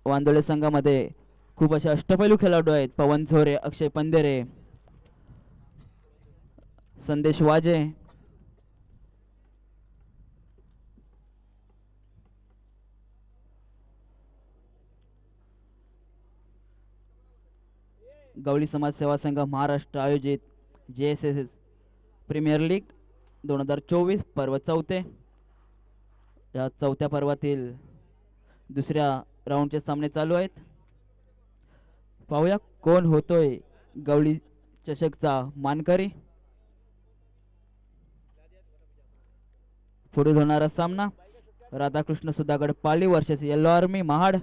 वांदोळे संघामध्ये खूप असे अष्टपैलू खेळाडू आहेत. पवन झोरे, अक्षय पंधेरे, संदेश वाजे, गवळी समाज सेवा संघ महाराष्ट्र आयोजित JSS प्रीमियर लीग 2024 पर्व चौथे. या चौथ्या पर्वातील दुसऱ्या राऊंडचे सामने चालू आहेत. पाहूया कोण होतोय गवळी चषकचा मानकरी. पुढील होणारा सामना Radhakrishna Sudhagad Pali versus yellow army Mahad.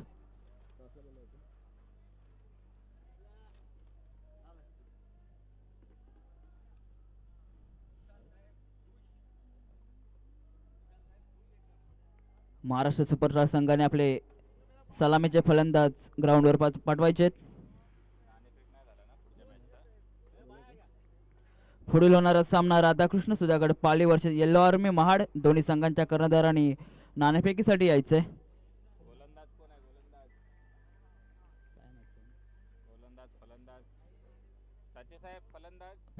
Maharashtra superstar संघाने आपले सलामीचे फलंदाज ग्राउंडवर पाठवायचे. पुढील होणारा सामना Radhakrishna Sudhagad Pali versus yellow army Mahad. दोन्ही संघांच्या कर्णधारांनी नाणेफेकीसाठी यायचंय.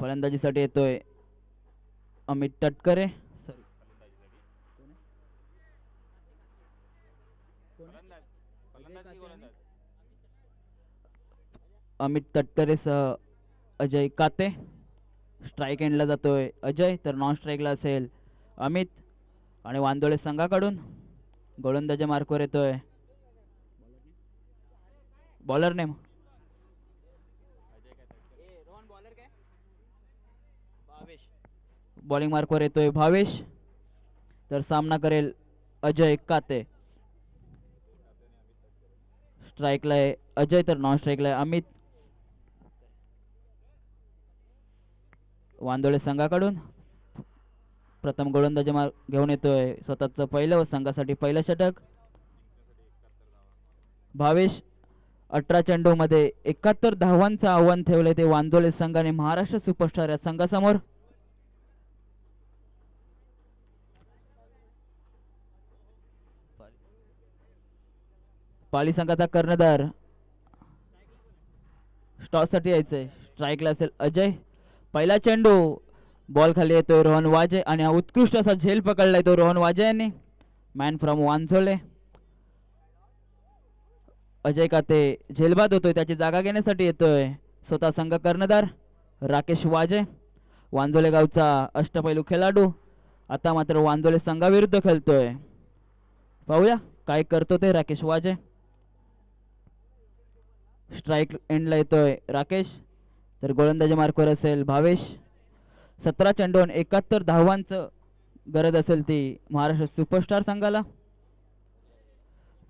फलंदाजीसाठी येतोय अमित तटकरे. अमित तटकरे सह अजय काते. स्ट्राईक एंडला जातोय अजय, तर नॉन स्ट्राईकला असेल अमित. आणि वांदोळे संघाकडून गोलंदाजी मार्कवर येतोय बॉलर नेम बॉलिंग मार्कवर येतोय भावेश, तर सामना करेल अजय काते. स्ट्राईकला आहे अजय, तर नॉन स्ट्राईकला आहे अमित. वांदोळे संघाकडून प्रथम गोलंदाजी घेऊन येतोय स्वतःच पहिलं व संघासाठी पहिलं षटक भावेश. 18 चेंडू मध्ये 71 धावांचं आव्हान ठेवलंय ते वांदोळे संघाने महाराष्ट्र सुपरस्टार या संघासमोर. पाली संघाचा कर्णधार टॉस साठी यायचंय. स्ट्राईकला असेल अजय. पहिला चेंडू बॉल खाली येतोय रोहन वाजे, आणि हा उत्कृष्ट असा झेल पकडलाय तो रोहन वाजे यांनी. Man from वांझोले. अजय काते झेलबाद होतोय, त्याची जागा घेण्यासाठी येतोय स्वतः संघ कर्णधार राकेश वाजे, वांझोले गावचा अष्टपैलू खेळाडू. आता मात्र वांझोले संघाविरुद्ध खेळतोय. पाहूया काय करतो ते राकेश वाजे. स्ट्राईक एंडला येतोय राकेश, तर गोलंदाजी मार्कवर असेल भावेश. 17 चेंडू 71 धावांचं गरज असेल ती महाराष्ट्र सुपरस्टार संघाला.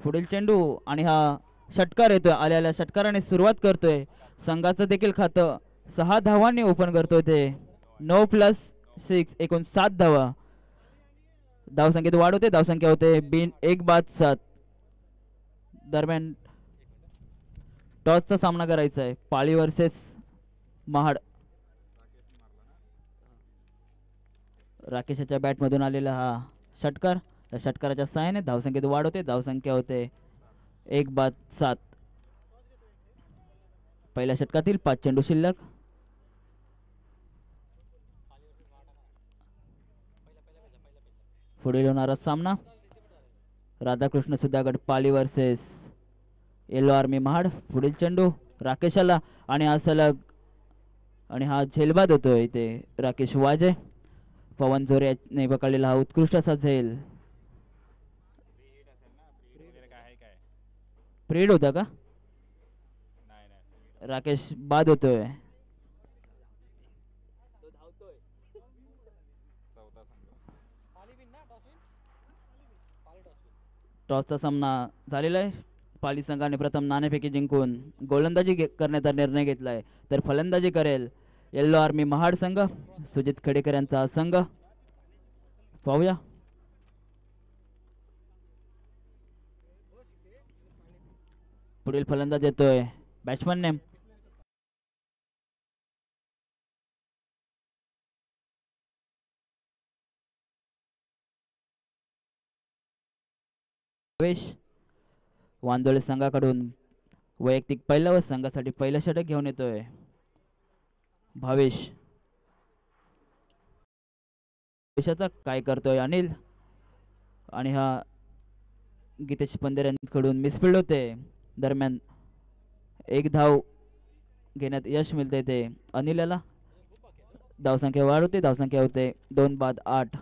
पुढील चेंडू आणि हा षटकार येतोय. आलेल्या षटकाराने सुरुवात करतोय संघाचं देखील खातं 6 धावांनी ओपन करतोय ते. 9+6 एकूण 7 धावा. धावसंख्येत वाढ होते, धावसंख्या होते बिन 1 बाद 7. दरम्यान टॉसचा सामना करायचा आहे पाळी वर्सेस महाड. राकेशच्या बॅट मधून आलेला हा षटकार, या षटकाराच्या सहाय्याने धावसंख्येत वाढ होते, धावसंख्या होते 1 बाद 7. पहिल्या षटकातील 5 चेंडू शिल्लक. पुढील होणारा सामना Radhakrishna Sudhagad Pali versus yellow army Mahad. पुढील चेंडू राकेशाला, आणि हा सलग, आणि हा झेलबाद होतोय इथे राकेश वाजे. पवन झोरे याने पकडलेला हा उत्कृष्ट असा झेल. प्रेड होता का? राकेश बाद होतोय. टॉसचा सामना झालेला आहे. पाली संघाने प्रथम नाणेफेकी जिंकून गोलंदाजी करण्याचा निर्णय घेतलाय, तर फलंदाजी करेल येल्लो आर्मी महाड संघ, सुजित खडेकर यांचा संघ. पाहूया पुढील फलंदाज येतोय बॅट्समन नेम भावेश. वांदोळे संघाकडून वैयक्तिक पहिला व संघासाठी पहिलं षटक घेऊन येतोय भावेश. भावेशाचा काय करतोय अनिल, आणि हा गीतेश पंधेर यांकडून मिसफिल्ड होते. दरम्यान एक धाव घेण्यात यश मिळते ते अनिल याला. धावसंख्या वाढवते, धावसंख्या होते 2 बाद 8.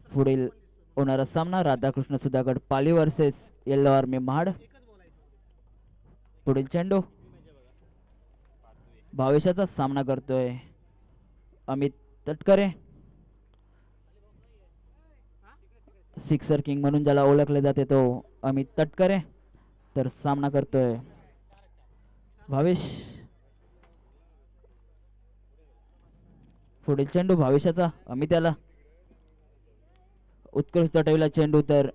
पुढील होणारा सामना Radhakrishna Sudhagad Pali versus yellow army Mahad. पुढील चेंडू भावेशाचा सामना करतोय अमित तटकरे. सिक्सर किंग म्हणून ज्याला ओळखले जाते तो अमित तटकरे. तर सामना करतोय भावेश. पुढील चेंडू भावेशाचा अमित याला. उत्कृष्ट टवेला चेंडू, तर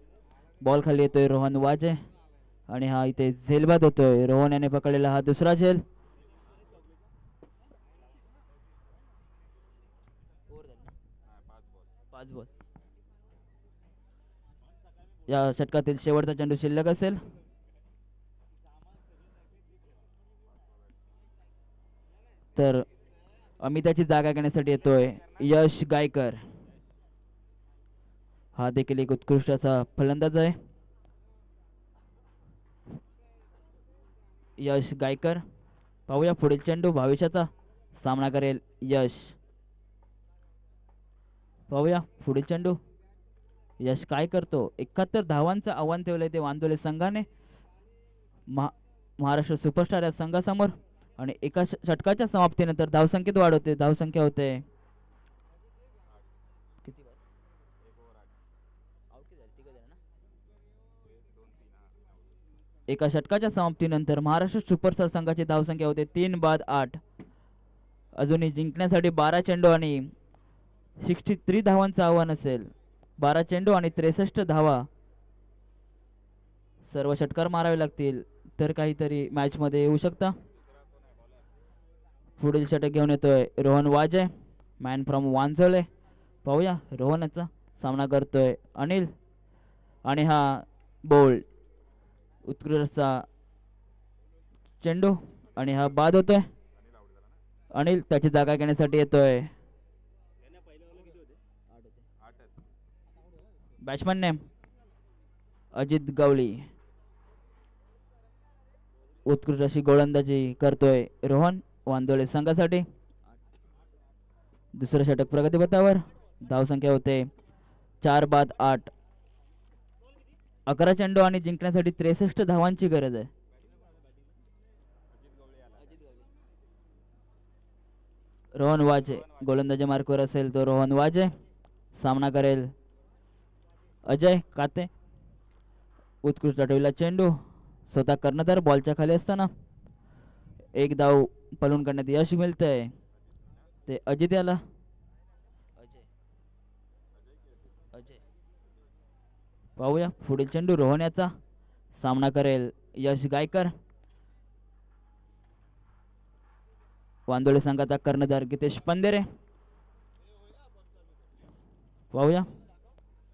बॉल खाली येतोय रोहन वाजे, आणि हा इथे झेलबाद होतोय. रोहन याने पकडलेला हा दुसरा झेल. या षटकातील शेवटचा चेंडू शिल्लक असेल. तर अमिताची जागा घेण्यासाठी येतोय यश गायकर. हा देखील एक उत्कृष्ट असा फलंदाज आहे यश गायकर. पाहूया पुढील चेंडू भावेशाचा सामना करेल यश. पाहूया पुढील चेंडू यश काय करतो. 71 धावांचं आव्हान ठेवलंय ते वांदोले संघाने महाराष्ट्र सुपरस्टार या संघासमोर, आणि एका षटकाच्या समाप्तीनंतर धावसंख्येत वाढ होते. धावसंख्या होते एका षटकाच्या समाप्तीनंतर महाराष्ट्र सुपरस्टार संघाची धावसंख्या होते 3 बाद 8. अजूनही जिंकण्यासाठी 12 चेंडू आणि 63 धावांचं आव्हान असेल. 12 चेंडू आणि 63 धावा सर्व षटकार मारावे लागतील, तर काहीतरी मॅच मध्ये येऊ शकता. पुढील षटक घेऊन येतोय रोहन वाजे, मॅन फ्रॉम वांझोले. पाहूया रोहनचा सामना करतोय अनिल, आणि हा बोल्ड उत्कृष्ट चेंडू, आणि हा बाद होतोय. अनिल त्याची जागा घेण्यासाठी येतोय बॅट्समन नेम अजित गवळी. उत्कृष्ट अशी गोलंदाजी करतोय रोहन वांदोळे संघासाठी. दुसरं षटक प्रगतीपथावर. धावसंख्या होते 4 बाद 8. 11 चेंडू आणि जिंकण्यासाठी 63 धावांची गरज आहे. रोहन वाजे गोलंदाजी मार्कवर असेल तो रोहन वाजे. सामना करेल अजय काते. उत्कृष्ट टवेला चेंडू, स्वतः कर्णधार बॉलच्या खाली असताना एक धाव पलून करण्यात यश मिळतंय ते अजित याला. पाहूया पुढील चेंडू रोहन याचा सामना करेल यश गायकर. वांदोळे संघाचा कर्णधार गीतेश पंधेरे. पाहूया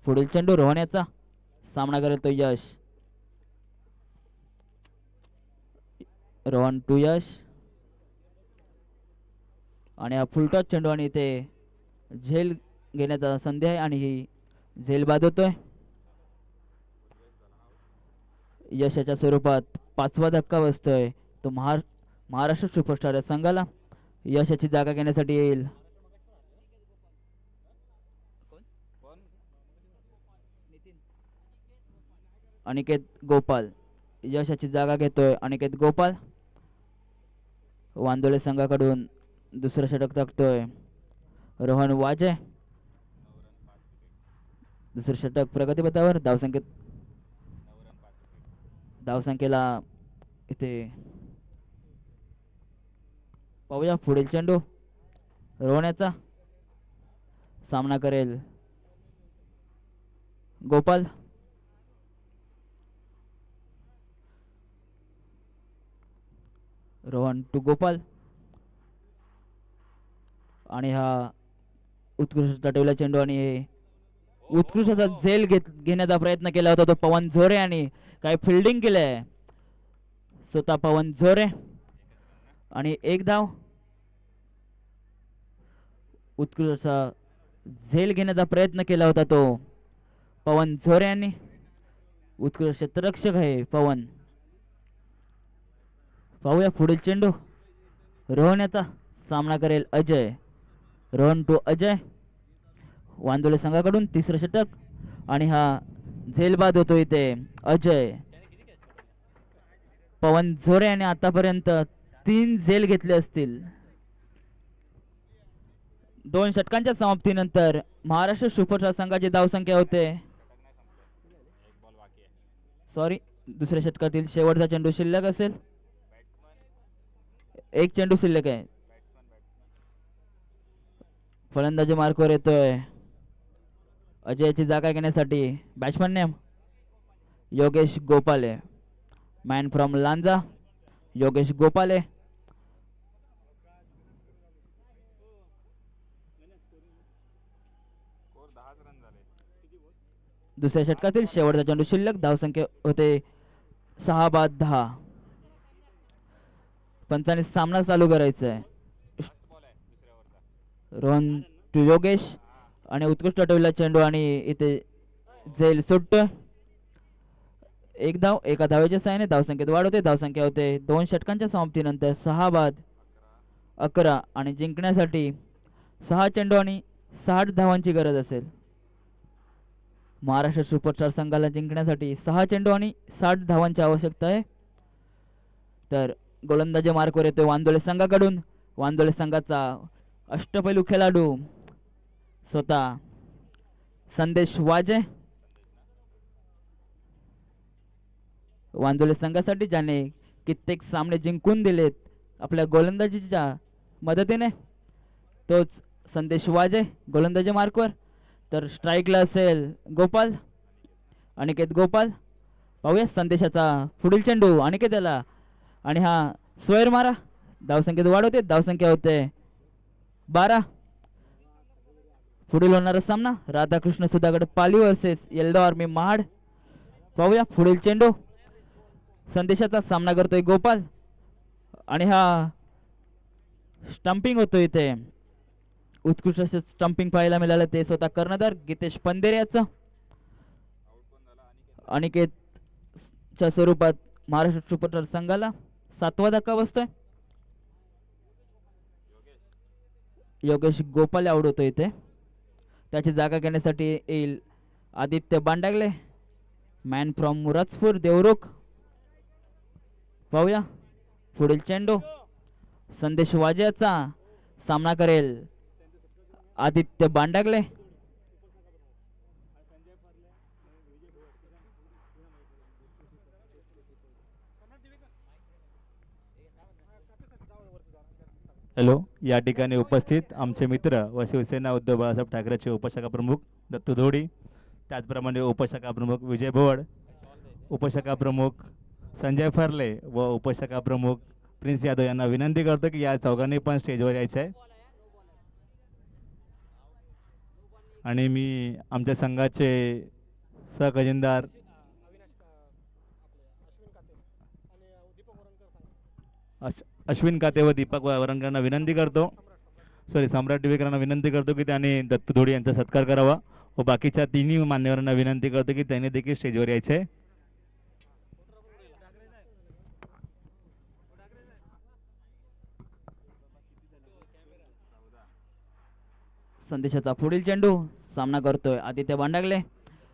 पुढील चेंडू रोहन याचा सामना करेल तो यश. रोहन टू यश, आणि हा फुलटॉस चेंडू, आणि ते झेल घेण्याचा संधी आहे, आणि ही झेल बाद होतोय. यशाच्या स्वरूपात 5वा धक्का बसतोय तो महाराष्ट्र सुपरस्टार या संघाला. यशाची जागा घेण्यासाठी येईल अनिकेत गोपाल. यशाची जागा घेतोय अनिकेत गोपाल. वांदोळे संघाकडून दुसरं षटक टाकतोय रोहन वाजे. दुसरं षटक प्रगतीपथावर. धावसंख्येला इथे पाहूया पुढील चेंडू रोहन याचा सामना करेल गोपाल. रोहन टू गोपाल, आणि हा उत्कृष्ट टवेला चेंडू, आणि हे उत्कृष्ट असा झेल घेण्याचा प्रयत्न केला होता तो पवन झोरे आणि काही फिल्डिंग केलंय स्वतः पवन झोरे आणि एक धाव. उत्कृष्ट असा झेल घेण्याचा प्रयत्न केला होता तो पवन झोरे यांनी. उत्कृष्ट क्षेत्ररक्षक आहे पवन. पाहूया पुढील चेंडू. रोहन याचा सामना करेल अजय. रोहन टू अजय. वांदोले संघाकडून तिसरं षटक आणि हा झेल बाद होतो इथे. अजय पवन झोरे याने आतापर्यंत 3 झेल घेतले असतील. 2 षटकांच्या समाप्तीनंतर महाराष्ट्र सुपरस्टार संघाची धावसंख्या होते. सॉरी, दुसऱ्या षटकातील शेवटचा चेंडू शिल्लक असेल. एक चेंडू शिल्लक आहे. फलंदाजी मार्कवर येतोय. अजयची जागा घेण्यासाठी batsman name Yogesh Gopale. Man from Lanja Yogesh Gopale. दुसऱ्या षटकातील शेवटचा चेंडू शिल्लक. धावसंख्या होते 6 बाद 10. पंचाने सामना चालू करायचा आहे. रोहन टू योगेश आणि उत्कृष्ट टोला चेंडू आणि इथे झेल सुटतोय. एक धाव एका धावेच्या साहाय्याने धावसंख्येत वाढ होते. धावसंख्या होते 2 षटकांच्या समाप्तीनंतर 6 बाद 11 आणि जिंकण्यासाठी 6 चेंडू आणि 60 धावांची गरज असेल. महाराष्ट्र सुपरस्टार संघाला जिंकण्यासाठी 6 चेंडू आणि 60 धावांची आवश्यकता आहे. तर गोलंदाजी मार्कवर येतोय वांदोळे संघाकडून. वांदोळे संघाचा अष्टपैलू खेळाडू स्वतः संदेश वाजे. वांदोळे संघासाठी ज्याने कित्येक सामने जिंकून दिलेत आपल्या गोलंदाजीच्या मदतीने तोच संदेश वाजे गोलंदाजी मार्कवर. तर स्ट्राईकला असेल गोपाल, अनिकेत गोपाल. पाहूया संदेशाचा पुढील चेंडू अनिकेतला आणि हा स्क्वेअर मारा. धावसंख्येत वाढ होते. धावसंख्या होते 12. पुढील होणारा सामना Radhakrishna Sudhagad Pali versus yellow army Mahad. पाहूया पुढील चेंडू. संदेशाचा सामना करतोय गोपाल आणि हा स्टंपिंग होतो इथे. उत्कृष्ट असे स्टंपिंग पाहायला मिळालं ते स्वतः कर्णधार गितेश पंधेरे याचं. अनिकेतच्या स्वरूपात महाराष्ट्र सुपरस्टार संघाला 7वा धक्का बसतोय. योगेश गोपाल आउट होतो इथे. त्याची जागा घेण्यासाठी येईल आदित्य बांडागले. Man from Muradpur Devrukh. पाहूया पुढील चेंडू. संदेश वाजेचा सामना करेल आदित्य बांडागले. हॅलो, या ठिकाणी उपस्थित आमचे मित्र व शिवसेना उद्धव बाळासाहेब ठाकरेचे उपशाखा प्रमुख दत्तू धोडी, त्याचप्रमाणे उपशाखा प्रमुख विजय भोवड, उपशाखा प्रमुख संजय फर्ले व उपशाखा प्रमुख प्रिन्स यादव यांना विनंती करतो की या चौघांनी पण स्टेजवर यायचं आहे. आणि मी आमच्या संघाचे सहखजिनदार अश्विन काते व दीपक वरंकरांना विनंती करतो, सम्राट दिवेकरांना विनंती करतो की त्यांनी दत्तू धोडी यांचा सत्कार करावा व बाकीच्या तिन्ही मान्यवरांना विनंती करतो की त्यांनी देखील स्टेजवर यायचे आहे. संदेशाचा पुढील चेंडू सामना करतोय आदित्य बांडागले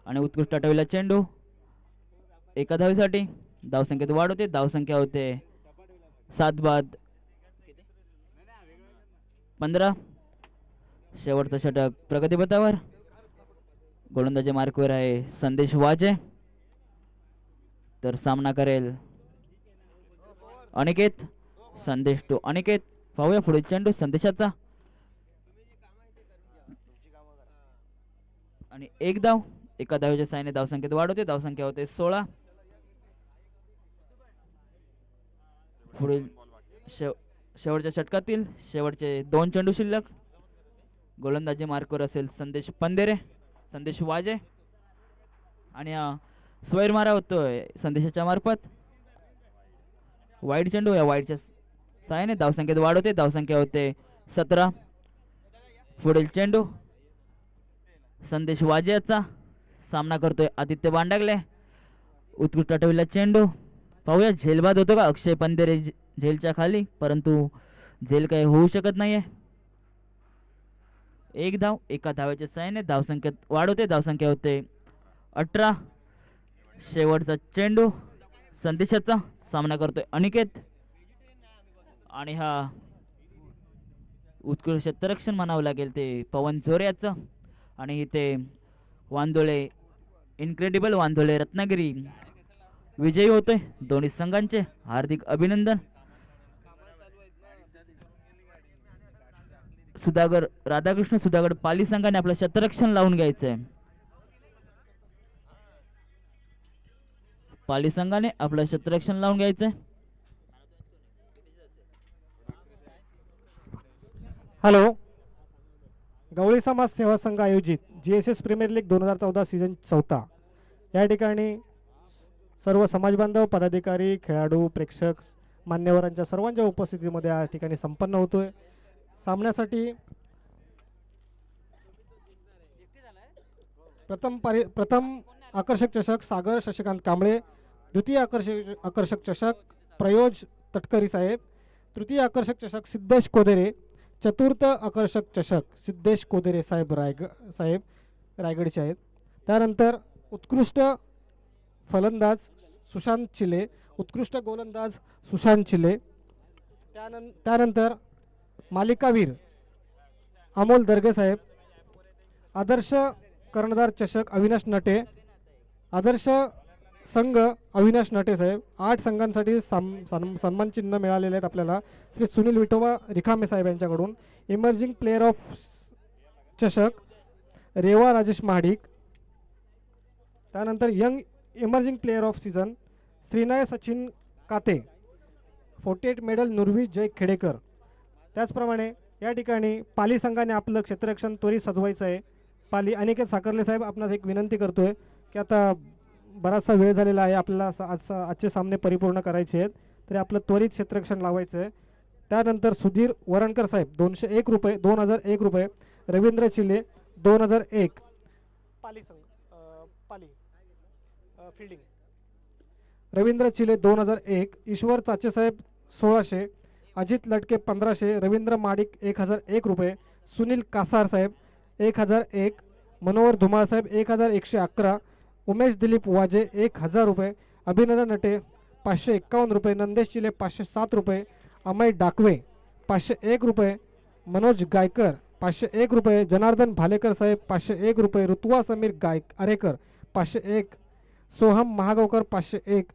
आणि उत्कृष्ट टोला चेंडू एका धावेसाठी. धावसंख्येत वाढ होते. धावसंख्या होते 7 बाद 15. शेवटचं षटक प्रगतीपथावर. गोलंदाजी मार्कवर आहे संदेश वाजे. तर सामना करेल अनिकेत. संदेश टू अनिकेत. पाहूया पुढील चेंडू संदेशाचा आणि एक धाव एका धावेच्या साहाय्याने धावसंख्येत वाढ होते. धावसंख्या होते 16. पुढील शेवटच्या षटकातील शेवटचे 2 चेंडू शिल्लक. गोलंदाजी मार्कवर असेल संदेश पंधेरे. संदेश वाजे आणि स्वैर मारा होतोय संदेशाच्या मार्फत. वाईट चेंडू या वाईटच्या साहाय्याने धावसंख्येत वाढ होते. धावसंख्या होते 17. पुढील चेंडू संदेश वाजे याचा सामना करतोय आदित्य बांडागले. उत्कृष्ट आठवलेला चेंडू पाहूया झेलबाद होतो का. अक्षय पंधेरे झेलच्या खाली, परंतु झेल काही होऊ शकत नाहीये. एक धाव एका धावेच्या साहाय्याने धावसंख्येत वाढ होते. धावसंख्या होते 18. शेवटचा चेंडू संदेशाचा सामना करतोय अनिकेत आणि हा उत्कृष्ट क्षेत्ररक्षण म्हणावं लागेल ते पवन झोऱ्याचं. आणि इथे वांदोळे इनक्रेडिबल वांदोळे रत्नागिरी विजयी होतोय. दोन्ही संघांचे हार्दिक अभिनंदन. सुधागर राधाकृष्ण सुधागड पाली संघाने आपलं क्षेत्ररक्षण लावून घ्यायचंय. पाली संघाने आपलं क्षेत्ररक्षण लावून घ्यायचंय. हॅलो, गवळी समाज सेवा संघ आयोजित GSS प्रीमियर लीग 2014 सीझन 4 या ठिकाणी सर्व समाज बांधव, पदाधिकारी, खेळाडू, प्रेक्षक, मान्यवरांच्या सर्वांच्या उपस्थितीमध्ये या ठिकाणी संपन्न होतोय. सामन्यासाठी प्रथम आकर्षक चषक सागर शशिकांत कांबळे, द्वितीय आकर्षक चषक प्रयोज तटकरी साहेब, तृतीय आकर्षक चषक सिद्धेश कोदेरे, चतुर्थ आकर्षक चषक सिद्धेश कोदेरे साहेब रायगडचे आहेत. त्यानंतर उत्कृष्ट फलंदाज सुशांत चिले, उत्कृष्ट गोलंदाज सुशांत चिले, त्यानंतर मालिकावीर अमोल दर्गे साहेब, आदर्श कर्णधार चषक अविनाश नटे, आदर्श संघ अविनाश नटे साहेब. 8 संघांसाठी सन्मान चिन्ह मिळालेले आहेत आपल्याला श्री सुनील विठोबा रिखामे साहेब यांच्याकडून. इमर्जिंग प्लेयर ऑफ चषक रेवा राजेश महाडिक. त्यानंतर young emerging player of season Shrinay Sachin Kate, 48 medal नुरवी जय खेडेकर. त्याचप्रमाणे या ठिकाणी पाली संघाने आपलं क्षेत्ररक्षण त्वरित सजवायचं आहे. पाली अनिकेत साकर्ले साहेब, आपणास एक विनंती करतोय की आता बराचसा वेळ झालेला आहे, आपल्याला आजचे सामने परिपूर्ण करायचे आहेत, तरी आपलं त्वरित क्षेत्ररक्षण लावायचं आहे. त्यानंतर सुधीर वरणकर साहेब 201 रुपये 2001 रुपये, रवींद्र चिले 2001 पाली फिल्डिंग, रवींद्र चिले 2001, ईश्वर चाचे साहेब 1600, अजित लटके 1500, रवींद्र माडिक 1001 रुपये, सुनील कासार साहेब 1001, मनोहर धुमाळ साहेब 1111, उमेश दिलीप वाजे 1000 रुपये, अभिनंदन नटे 551 रुपये, नंदेश चिले 507 रुपये, अमय डाकवे 501 रुपये, मनोज गायकर 501 रुपये, जनार्दन भालेकर साहेब 501 रुपये, ऋतुवा समीर आरेकर 501, सोहम महागावकर 501,